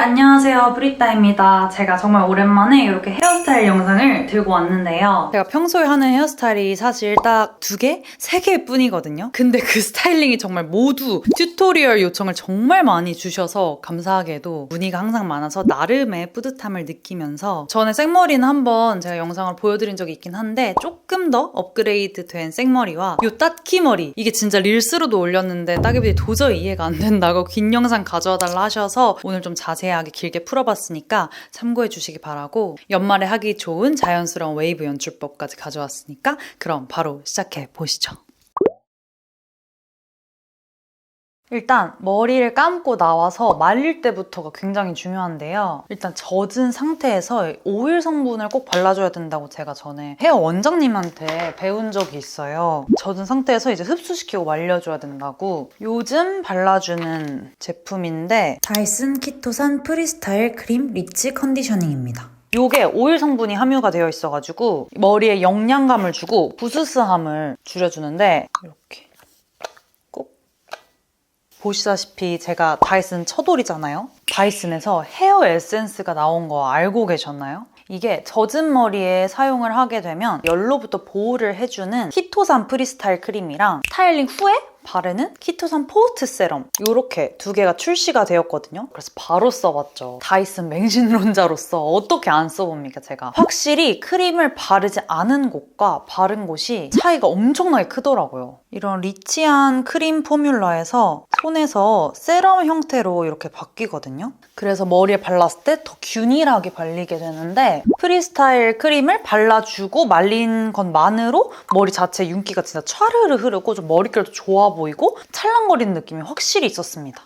안녕하세요. 브리따입니다. 제가 정말 오랜만에 이렇게 헤어스타일 영상을 들고 왔는데요. 제가 평소에 하는 헤어스타일이 사실 딱 2개? 3개 뿐이거든요. 근데 그 스타일링이 정말 모두 튜토리얼 요청을 정말 많이 주셔서 감사하게도 문의가 항상 많아서 나름의 뿌듯함을 느끼면서 전에 생머리는 한번 제가 영상을 보여드린 적이 있긴 한데 조금 더 업그레이드 된 생머리와 요 따끼 머리, 이게 진짜 릴스로도 올렸는데 따개비들이 도저히 이해가 안 된다고 긴 영상 가져와 달라 하셔서 오늘 좀 자세하게 길게 풀어봤으니까 참고해 주시기 바라고, 연말에 하기 좋은 자연스러운 웨이브 연출법까지 가져왔으니까 그럼 바로 시작해 보시죠. 일단 머리를 감고 나와서 말릴 때부터가 굉장히 중요한데요. 일단 젖은 상태에서 오일 성분을 꼭 발라줘야 된다고 제가 전에 헤어 원장님한테 배운 적이 있어요. 젖은 상태에서 이제 흡수시키고 말려줘야 된다고. 요즘 발라주는 제품인데 다이슨 키토산 프리스타일 크림 리치 컨디셔닝입니다. 요게 오일 성분이 함유가 되어 있어가지고 머리에 영양감을 주고 부스스함을 줄여주는데, 이렇게 보시다시피 제가 다이슨 처돌이잖아요. 다이슨에서 헤어 에센스가 나온 거 알고 계셨나요? 이게 젖은 머리에 사용을 하게 되면 열로부터 보호를 해주는 키토산 프리스타일 크림이랑 스타일링 후에 바르는 키토산 포스트 세럼, 이렇게 2개가 출시가 되었거든요. 그래서 바로 써봤죠. 다이슨 맹신론자로서 어떻게 안 써봅니까, 제가. 확실히 크림을 바르지 않은 곳과 바른 곳이 차이가 엄청나게 크더라고요. 이런 리치한 크림 포뮬러에서 손에서 세럼 형태로 이렇게 바뀌거든요. 그래서 머리에 발랐을 때 더 균일하게 발리게 되는데, 프리스타일 크림을 발라주고 말린 것만으로 머리 자체 윤기가 진짜 촤르르 흐르고 좀 머릿결도 좋아 보이고 찰랑거리는 느낌이 확실히 있었습니다.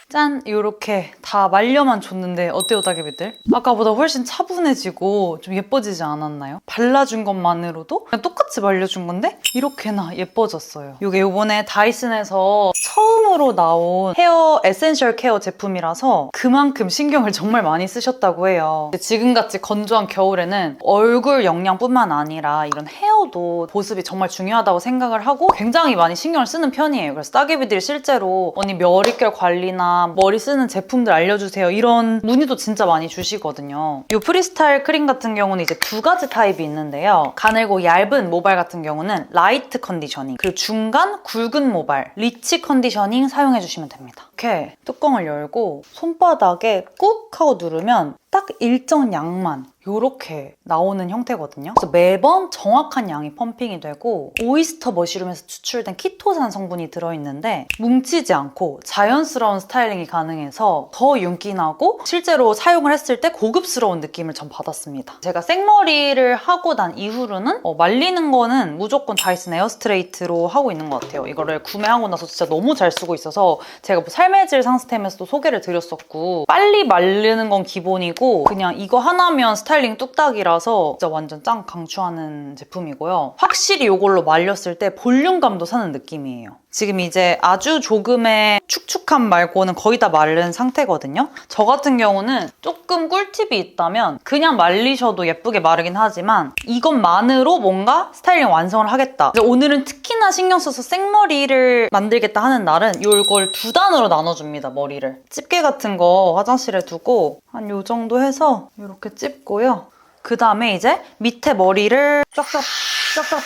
짠! 이렇게 다 말려만 줬는데 어때요, 따개비들? 아까보다 훨씬 차분해지고 좀 예뻐지지 않았나요? 발라준 것만으로도 그냥 똑같이 말려준 건데 이렇게나 예뻐졌어요. 이게 이번에 다이슨에서 처음으로 나온 헤어 에센셜 케어 제품이라서 그만큼 신경을 정말 많이 쓰셨다고 해요. 지금같이 건조한 겨울에는 얼굴 영양뿐만 아니라 이런 헤어도 보습이 정말 중요하다고 생각을 하고 굉장히 많이 신경을 쓰는 편이에요. 그래서 따개비들이 실제로 언니 머릿결 관리나 머리 쓰는 제품들 알려주세요, 이런 문의도 진짜 많이 주시거든요. 이 프리스타일 크림 같은 경우는 이제 2가지 타입이 있는데요. 가늘고 얇은 모발 같은 경우는 라이트 컨디셔닝, 그리고 중간 굵은 모발 리치 컨디셔닝 사용해주시면 됩니다. 이렇게 뚜껑을 열고 손바닥에 꾹 하고 누르면 딱 일정 양만 이렇게 나오는 형태거든요. 그래서 매번 정확한 양이 펌핑이 되고 오이스터 머쉬룸에서 추출된 키토산 성분이 들어있는데 뭉치지 않고 자연스러운 스타일링이 가능해서 더 윤기나고 실제로 사용을 했을 때 고급스러운 느낌을 전 받았습니다. 제가 생머리를 하고 난 이후로는 말리는 거는 무조건 다이슨 에어스트레이트로 하고 있는 것 같아요. 이거를 구매하고 나서 진짜 너무 잘 쓰고 있어서 제가 뭐 삶의 질 상스템에서도 소개를 드렸었고, 빨리 말리는 건 기본이고 그냥 이거 하나면 스타일링 뚝딱이라서 진짜 완전 짱 강추하는 제품이고요. 확실히 이걸로 말렸을 때 볼륨감도 사는 느낌이에요. 지금 이제 아주 조금의 축축함 말고는 거의 다 마른 상태거든요. 저 같은 경우는 조금 꿀팁이 있다면 그냥 말리셔도 예쁘게 마르긴 하지만 이것만으로 뭔가 스타일링 완성을 하겠다, 오늘은 특히나 신경 써서 생머리를 만들겠다 하는 날은 이걸 2단으로 나눠줍니다. 머리를 집게 같은 거 화장실에 두고 한 요 정도 해서 이렇게 찝고요. 그 다음에 이제 밑에 머리를 쫙쫙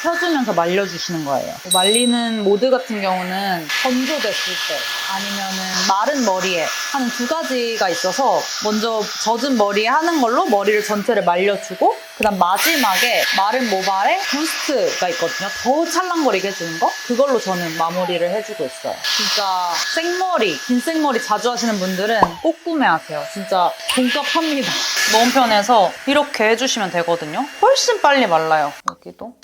펴주면서 말려주시는 거예요. 말리는 모드 같은 경우는 건조됐을 때 아니면은 마른 머리에 하는 2가지가 있어서 먼저 젖은 머리에 하는 걸로 머리를 전체를 말려주고, 그 다음 마지막에 마른 모발에 부스트가 있거든요. 더 찰랑거리게 해주는 거? 그걸로 저는 마무리를 해주고 있어요. 진짜 생머리, 긴 생머리 자주 하시는 분들은 꼭 구매하세요. 진짜 돈값합니다. 너무 편해서 이렇게 해주시면 되거든요. 훨씬 빨리 말라요. 여기도.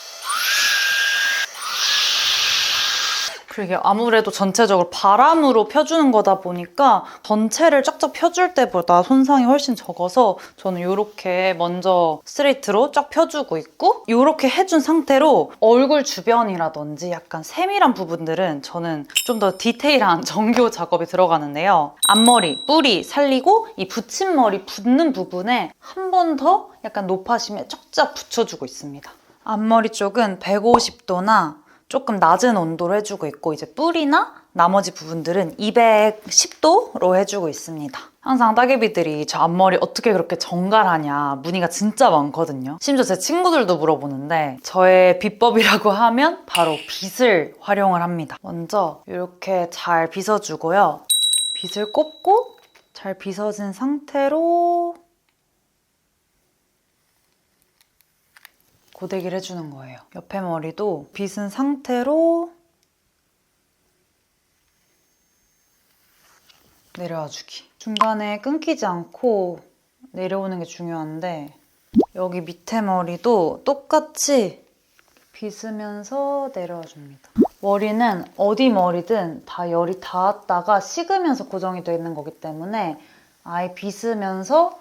그러게 아무래도 전체적으로 바람으로 펴주는 거다 보니까 전체를 쫙쫙 펴줄 때보다 손상이 훨씬 적어서 저는 이렇게 먼저 스트레이트로 쫙 펴주고 있고 이렇게 해준 상태로 얼굴 주변이라든지 약간 세밀한 부분들은 저는 좀 더 디테일한 정교 작업이 들어가는데요. 앞머리, 뿌리 살리고 이 붙임머리 붙는 부분에 한 번 더 약간 높아심에 쫙쫙 붙여주고 있습니다. 앞머리 쪽은 150도나 조금 낮은 온도로 해주고 있고 이제 뿌리나 나머지 부분들은 210도로 해주고 있습니다. 항상 따개비들이 저 앞머리 어떻게 그렇게 정갈하냐 문의가 진짜 많거든요. 심지어 제 친구들도 물어보는데 저의 비법이라고 하면 바로 빗을 활용을 합니다. 먼저 이렇게 잘 빗어주고요. 빗을 꼽고 잘 빗어진 상태로 고데기를 해주는 거예요. 옆에 머리도 빗은 상태로 내려와주기. 중간에 끊기지 않고 내려오는 게 중요한데 여기 밑에 머리도 똑같이 빗으면서 내려와줍니다. 머리는 어디 머리든 다 열이 닿았다가 식으면서 고정이 되어 있는 거기 때문에 아예 빗으면서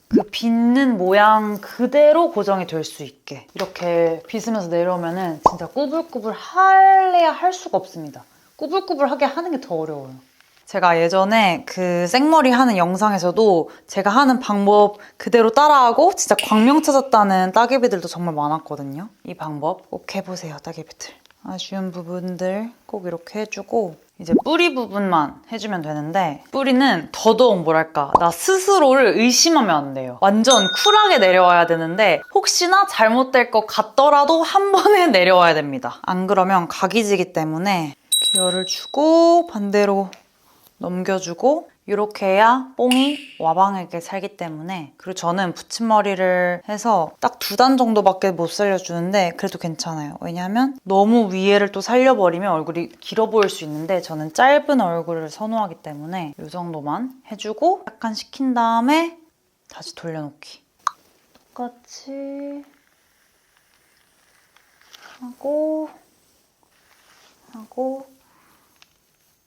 그 빗는 모양 그대로 고정이 될 수 있게 이렇게 빗으면서 내려오면은 진짜 꾸불꾸불 할래야 할 수가 없습니다. 꾸불꾸불하게 하는 게 더 어려워요. 제가 예전에 그 생머리 하는 영상에서도 제가 하는 방법 그대로 따라하고 진짜 광명 찾았다는 따개비들도 정말 많았거든요. 이 방법 꼭 해보세요, 따개비들. 아쉬운 부분들 꼭 이렇게 해주고 이제 뿌리 부분만 해주면 되는데 뿌리는 더더욱 뭐랄까 나 스스로를 의심하면 안 돼요. 완전 쿨하게 내려와야 되는데 혹시나 잘못될 것 같더라도 한 번에 내려와야 됩니다. 안 그러면 각이 지기 때문에 이렇게 열을 주고 반대로 넘겨주고 이렇게 해야 뽕이 와방하게 살기 때문에 그리고 저는 붙임머리를 해서 딱 2단 정도밖에 못 살려주는데 그래도 괜찮아요. 왜냐하면 너무 위에를 또 살려버리면 얼굴이 길어 보일 수 있는데 저는 짧은 얼굴을 선호하기 때문에 이 정도만 해주고 약간 식힌 다음에 다시 돌려놓기. 똑같이 하고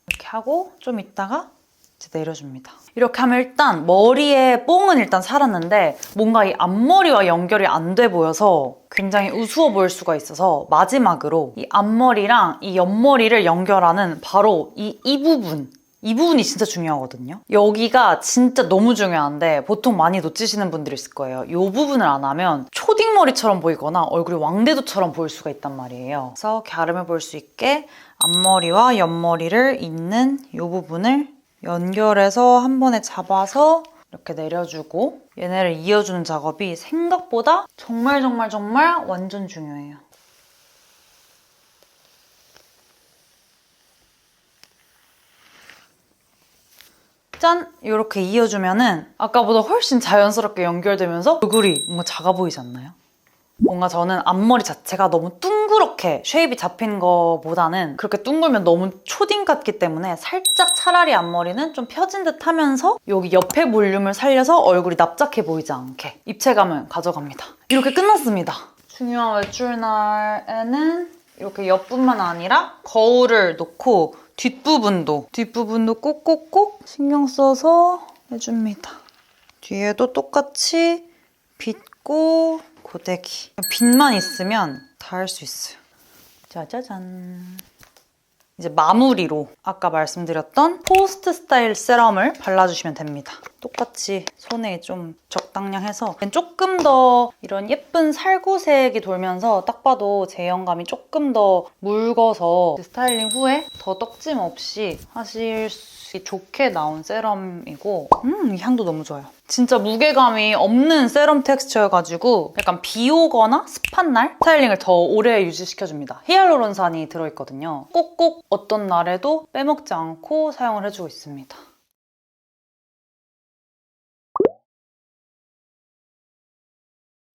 이렇게 하고 좀 있다가 이제 내려줍니다. 이렇게 하면 일단 머리에 뽕은 일단 살았는데 뭔가 이 앞머리와 연결이 안 돼 보여서 굉장히 우스워 보일 수가 있어서 마지막으로 이 앞머리랑 이 옆머리를 연결하는 바로 이 부분 이 부분이 진짜 중요하거든요. 여기가 진짜 너무 중요한데 보통 많이 놓치시는 분들이 있을 거예요. 이 부분을 안 하면 초딩머리처럼 보이거나 얼굴이 왕대도처럼 보일 수가 있단 말이에요. 그래서 갸름해 보일 수 있게 앞머리와 옆머리를 잇는 이 부분을 연결해서 한 번에 잡아서 이렇게 내려주고 얘네를 이어주는 작업이 생각보다 정말 완전 중요해요. 짠! 이렇게 이어주면은 아까보다 훨씬 자연스럽게 연결되면서 얼굴이 뭔가 작아 보이지 않나요? 뭔가 저는 앞머리 자체가 너무 둥그렇게 쉐입이 잡힌 거보다는 그렇게 둥글면 너무 초딩 같기 때문에 살짝 차라리 앞머리는 좀 펴진 듯 하면서 여기 옆에 볼륨을 살려서 얼굴이 납작해 보이지 않게 입체감을 가져갑니다. 이렇게 끝났습니다. 중요한 외출날에는 이렇게 옆뿐만 아니라 거울을 놓고 뒷부분도 꼭꼭꼭 신경 써서 해줍니다. 뒤에도 똑같이 빗고 고데기. 빗만 있으면 다 할 수 있어요. 짜자잔. 이제 마무리로 아까 말씀드렸던 포스트 스타일 세럼을 발라주시면 됩니다. 똑같이 손에 좀 적당량 해서 조금 더 이런 예쁜 살구색이 돌면서 딱 봐도 제형감이 조금 더 묽어서 스타일링 후에 더 떡짐 없이 하실 수 좋게 나온 세럼이고 이 향도 너무 좋아요. 진짜 무게감이 없는 세럼 텍스처여가지고 약간 비 오거나 습한 날 스타일링을 더 오래 유지시켜줍니다. 히알루론산이 들어있거든요. 꼭꼭 어떤 날에도 빼먹지 않고 사용을 해주고 있습니다.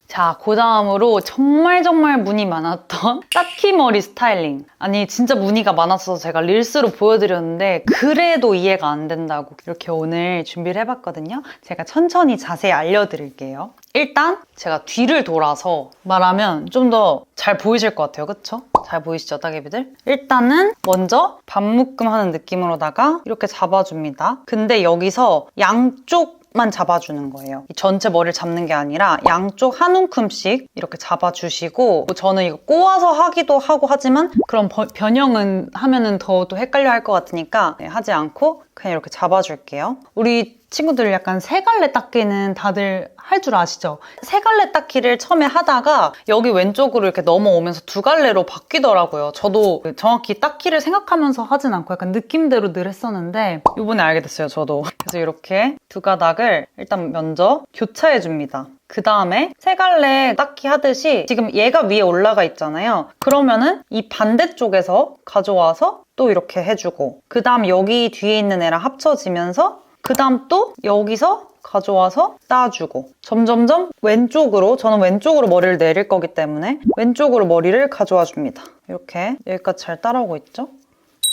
자, 그 다음으로 정말 문의 많았던 딱히 머리 스타일링. 아니, 진짜 문의가 많았어서 제가 릴스로 보여드렸는데 그래도 이해가 안 된다고 이렇게 오늘 준비를 해봤거든요. 제가 천천히 자세히 알려드릴게요. 일단 제가 뒤를 돌아서 말하면 좀 더 잘 보이실 것 같아요. 그쵸? 잘 보이시죠, 따개비들? 일단은 먼저 반묶음 하는 느낌으로다가 이렇게 잡아줍니다. 근데 여기서 양쪽만 잡아주는 거예요. 이 전체 머리를 잡는 게 아니라 양쪽 한 움큼씩 이렇게 잡아주시고, 저는 이거 꼬아서 하기도 하고 하지만 그런 변형은 하면은 더 또 헷갈려 할 것 같으니까 하지 않고 그냥 이렇게 잡아줄게요. 우리 친구들 약간 세 갈래 닦기는 다들 할 줄 아시죠? 세 갈래 닦기를 처음에 하다가 여기 왼쪽으로 이렇게 넘어오면서 두 갈래로 바뀌더라고요. 저도 정확히 닦기를 생각하면서 하진 않고 약간 느낌대로 늘 했었는데 이번에 알게 됐어요, 저도. 그래서 이렇게 두 가닥을 일단 먼저 교차해줍니다. 그 다음에 세 갈래 닦기 하듯이 지금 얘가 위에 올라가 있잖아요. 그러면은 이 반대쪽에서 가져와서 또 이렇게 해주고, 그 다음 여기 뒤에 있는 애랑 합쳐지면서 그 다음 또 여기서 가져와서 따주고, 점점점 왼쪽으로, 저는 왼쪽으로 머리를 내릴 거기 때문에 왼쪽으로 머리를 가져와 줍니다. 이렇게 여기까지 잘 따라오고 있죠?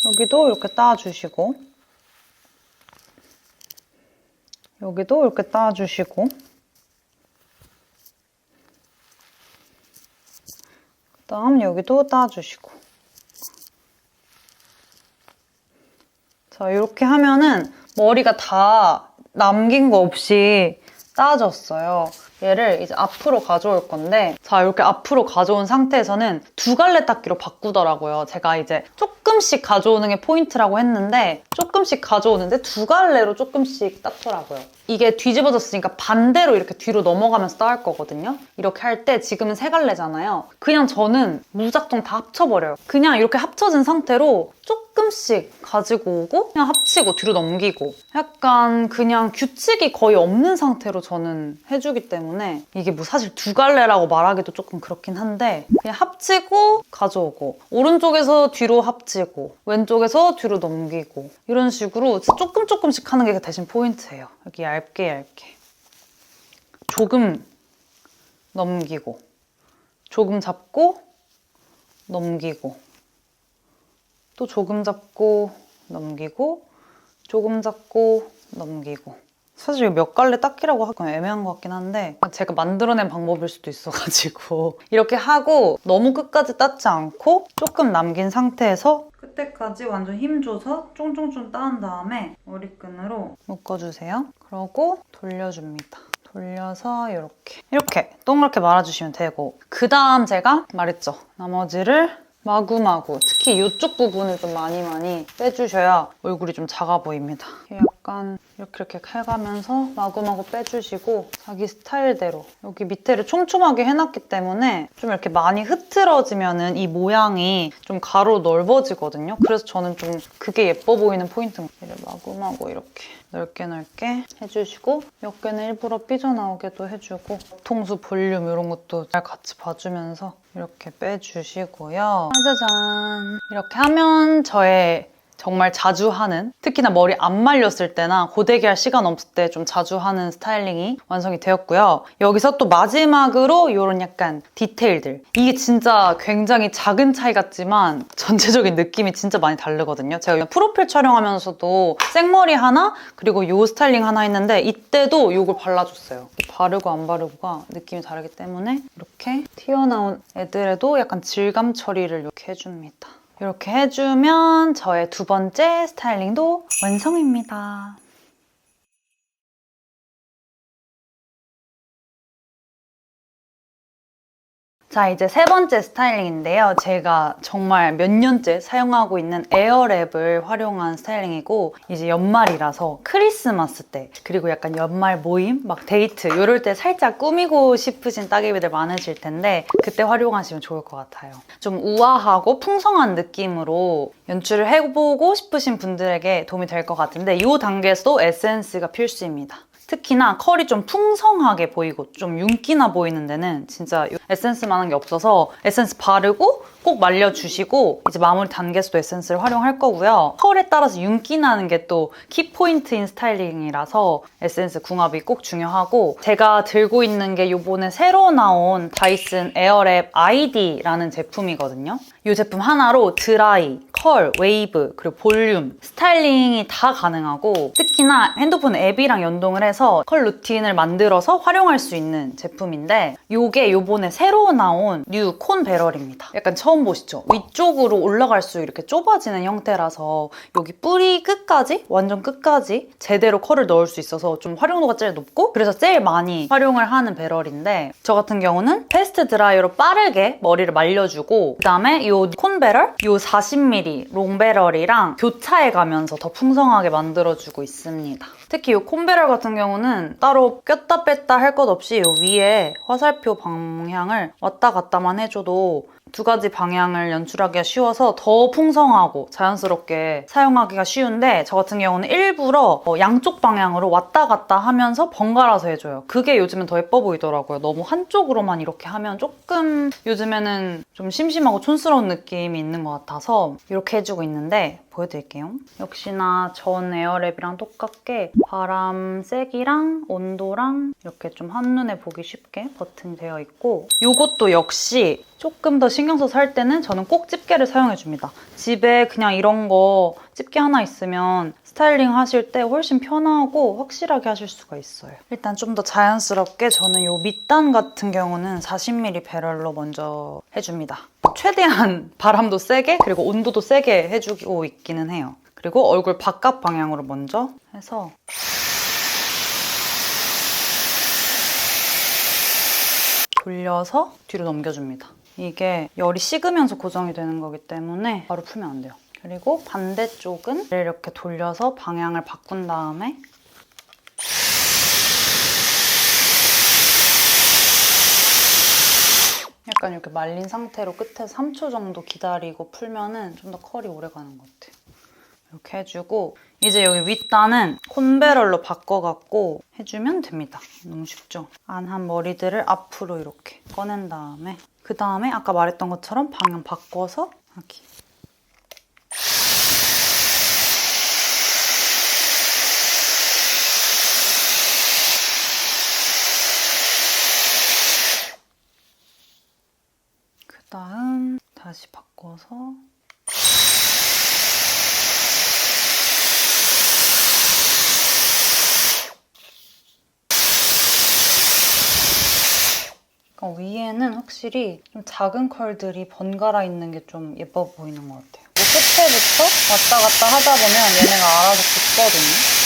여기도 이렇게 따주시고, 여기도 이렇게 따주시고, 그 다음 여기도 따주시고. 자, 이렇게 하면은 머리가 다 남긴 거 없이 따졌어요. 얘를 이제 앞으로 가져올 건데, 자, 이렇게 앞으로 가져온 상태에서는 두 갈래 닦기로 바꾸더라고요. 제가 이제 조금씩 가져오는 게 포인트라고 했는데 조금씩 가져오는데 두 갈래로 조금씩 닦더라고요. 이게 뒤집어졌으니까 반대로 이렇게 뒤로 넘어가면서 따을 거거든요. 이렇게 할 때 지금은 세 갈래잖아요. 그냥 저는 무작정 다 합쳐버려요. 그냥 이렇게 합쳐진 상태로 조금씩 가지고 오고 그냥 합치고 뒤로 넘기고, 약간 그냥 규칙이 거의 없는 상태로 저는 해주기 때문에 이게 뭐 사실 두 갈래라고 말하기도 조금 그렇긴 한데, 그냥 합치고 가져오고 오른쪽에서 뒤로 합치고 왼쪽에서 뒤로 넘기고 이런 식으로 조금씩 하는 게 대신 포인트예요. 여기 얇게 조금 넘기고 조금 잡고 넘기고 또 조금 잡고 넘기고 조금 잡고 넘기고. 사실 이거 몇 갈래 닦기라고 하기는 애매한 것 같긴 한데 제가 만들어낸 방법일 수도 있어가지고 이렇게 하고 너무 끝까지 닦지 않고 조금 남긴 상태에서 끝에까지 완전 힘줘서 쫑쫑쫑 따은 다음에 머리끈으로 묶어주세요. 그러고 돌려줍니다. 돌려서 이렇게 동그랗게 말아주시면 되고, 그 다음 제가 말했죠. 나머지를 마구마구, 특히 이쪽 부분을 좀 많이 빼주셔야 얼굴이 좀 작아 보입니다. 약간 이렇게 해가면서 마구마구 빼주시고 자기 스타일대로. 여기 밑에를 촘촘하게 해놨기 때문에 좀 이렇게 많이 흐트러지면은 이 모양이 좀 가로 넓어지거든요. 그래서 저는 좀 그게 예뻐 보이는 포인트인 거예요. 마구마구 이렇게 넓게 해주시고, 몇 개는 일부러 삐져나오게도 해주고, 통수 볼륨 이런 것도 잘 같이 봐주면서 이렇게 빼주시고요. 짜자잔. 이렇게 하면 저의 정말 자주 하는, 특히나 머리 안 말렸을 때나 고데기 할 시간 없을 때 좀 자주 하는 스타일링이 완성이 되었고요. 여기서 또 마지막으로 이런 약간 디테일들. 이게 진짜 굉장히 작은 차이 같지만 전체적인 느낌이 진짜 많이 다르거든요. 제가 프로필 촬영하면서도 생머리 하나 그리고 이 스타일링 하나 했는데 이때도 이걸 발라줬어요. 바르고 안 바르고가 느낌이 다르기 때문에 이렇게 튀어나온 애들에도 약간 질감 처리를 이렇게 해줍니다. 이렇게 해주면 저의 두 번째 스타일링도 완성입니다. 자, 이제 세 번째 스타일링인데요. 제가 정말 몇 년째 사용하고 있는 에어랩을 활용한 스타일링이고, 이제 연말이라서 크리스마스 때, 그리고 약간 연말 모임, 막 데이트 이럴 때 살짝 꾸미고 싶으신 따개비들 많으실 텐데 그때 활용하시면 좋을 것 같아요. 좀 우아하고 풍성한 느낌으로 연출을 해보고 싶으신 분들에게 도움이 될 것 같은데, 이 단계에서도 에센스가 필수입니다. 특히나 컬이 좀 풍성하게 보이고 좀 윤기나 보이는 데는 진짜 에센스만한 게 없어서 에센스 바르고 꼭 말려주시고 이제 마무리 단계에서도 에센스를 활용할 거고요. 컬에 따라서 윤기 나는 게 또 키포인트인 스타일링이라서 에센스 궁합이 꼭 중요하고 제가 들고 있는 게 요번에 새로 나온 다이슨 에어랩 ID라는 제품이거든요. 이 제품 하나로 드라이, 컬, 웨이브, 그리고 볼륨, 스타일링이 다 가능하고 특히나 핸드폰 앱이랑 연동을 해서 컬 루틴을 만들어서 활용할 수 있는 제품인데 이게 요번에 새로 나온 뉴 콘 배럴입니다. 약간 처음 보시죠? 위쪽으로 올라갈수록 이렇게 좁아지는 형태라서 여기 뿌리 끝까지, 완전 끝까지 제대로 컬을 넣을 수 있어서 좀 활용도가 제일 높고 그래서 제일 많이 활용을 하는 배럴인데 저 같은 경우는 패스트 드라이어로 빠르게 머리를 말려주고 그다음에 이 콘 배럴, 이 40mm 롱 배럴이랑 교차해 가면서 더 풍성하게 만들어주고 있습니다. 특히 이 콘 배럴 같은 경우는 따로 꼈다 뺐다 할 것 없이 이 위에 화살표 방향을 왔다 갔다만 해줘도 두 가지 방향을 연출하기가 쉬워서 더 풍성하고 자연스럽게 사용하기가 쉬운데 저 같은 경우는 일부러 양쪽 방향으로 왔다 갔다 하면서 번갈아서 해줘요. 그게 요즘은 더 예뻐 보이더라고요. 너무 한쪽으로만 이렇게 하면 조금 요즘에는 좀 심심하고 촌스러운 느낌이 있는 것 같아서 이렇게 해주고 있는데 보여드릴게요. 역시나 전 에어랩이랑 똑같게 바람 세기랑 온도랑 이렇게 좀 한눈에 보기 쉽게 버튼되어 있고 이것도 역시 조금 더 신경 써서 할 때는 저는 꼭 집게를 사용해줍니다. 집에 그냥 이런 거 집게 하나 있으면 스타일링 하실 때 훨씬 편하고 확실하게 하실 수가 있어요. 일단 좀 더 자연스럽게 저는 이 밑단 같은 경우는 40mm 배럴로 먼저 해줍니다. 최대한 바람도 세게 그리고 온도도 세게 해주고 있기는 해요. 그리고 얼굴 바깥 방향으로 먼저 해서 돌려서 뒤로 넘겨줍니다. 이게 열이 식으면서 고정이 되는 거기 때문에 바로 풀면 안 돼요. 그리고 반대쪽은 이렇게 돌려서 방향을 바꾼 다음에 약간 이렇게 말린 상태로 끝에서 3초 정도 기다리고 풀면은 좀 더 컬이 오래 가는 것 같아요. 이렇게 해주고 이제 여기 윗단은 콘배럴로 바꿔갖고 해주면 됩니다. 너무 쉽죠? 안한 머리들을 앞으로 이렇게 꺼낸 다음에 그 다음에 아까 말했던 것처럼 방향 바꿔서 하기. 그 다음 다시 바꿔서 위에는 확실히 좀 작은 컬들이 번갈아 있는 게 좀 예뻐 보이는 것 같아요. 끝에부터 왔다 갔다 하다 보면 얘네가 알아서 붙거든요.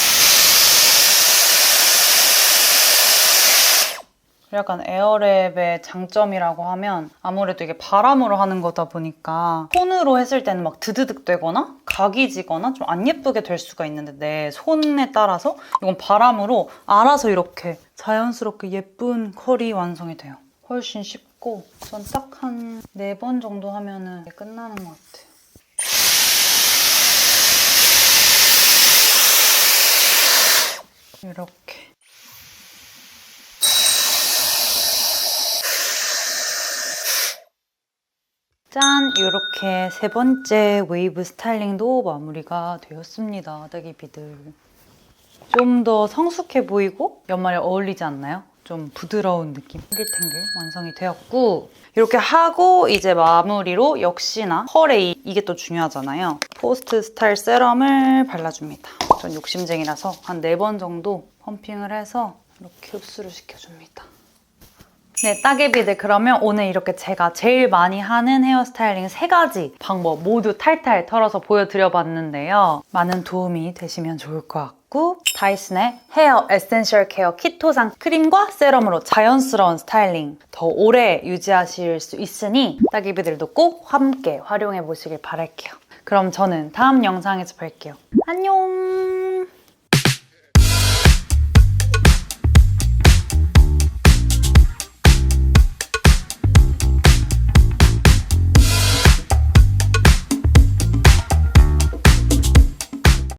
약간 에어랩의 장점이라고 하면 아무래도 이게 바람으로 하는 거다 보니까 손으로 했을 때는 막 드드득 되거나 각이 지거나 좀 안 예쁘게 될 수가 있는데 내 손에 따라서 이건 바람으로 알아서 이렇게 자연스럽게 예쁜 컬이 완성이 돼요. 훨씬 쉽고 전 딱 한 4번 정도 하면은 끝나는 것 같아요. 이렇게. 짠! 이렇게 3번째 웨이브 스타일링도 마무리가 되었습니다. 따개비들. 좀 더 성숙해 보이고 연말에 어울리지 않나요? 좀 부드러운 느낌, 탱글탱글 완성이 되었고 이렇게 하고 이제 마무리로 역시나 컬에 이게 또 중요하잖아요. 포스트 스타일 세럼을 발라줍니다. 전 욕심쟁이라서 한 4번 정도 펌핑을 해서 이렇게 흡수를 시켜줍니다. 네, 따개비들 그러면 오늘 이렇게 제가 제일 많이 하는 헤어스타일링 3가지 방법 모두 탈탈 털어서 보여드려봤는데요. 많은 도움이 되시면 좋을 것 같고 다이슨의 헤어 에센셜 케어 키토산 크림과 세럼으로 자연스러운 스타일링 더 오래 유지하실 수 있으니 따개비들도 꼭 함께 활용해 보시길 바랄게요. 그럼 저는 다음 영상에서 뵐게요. 안녕!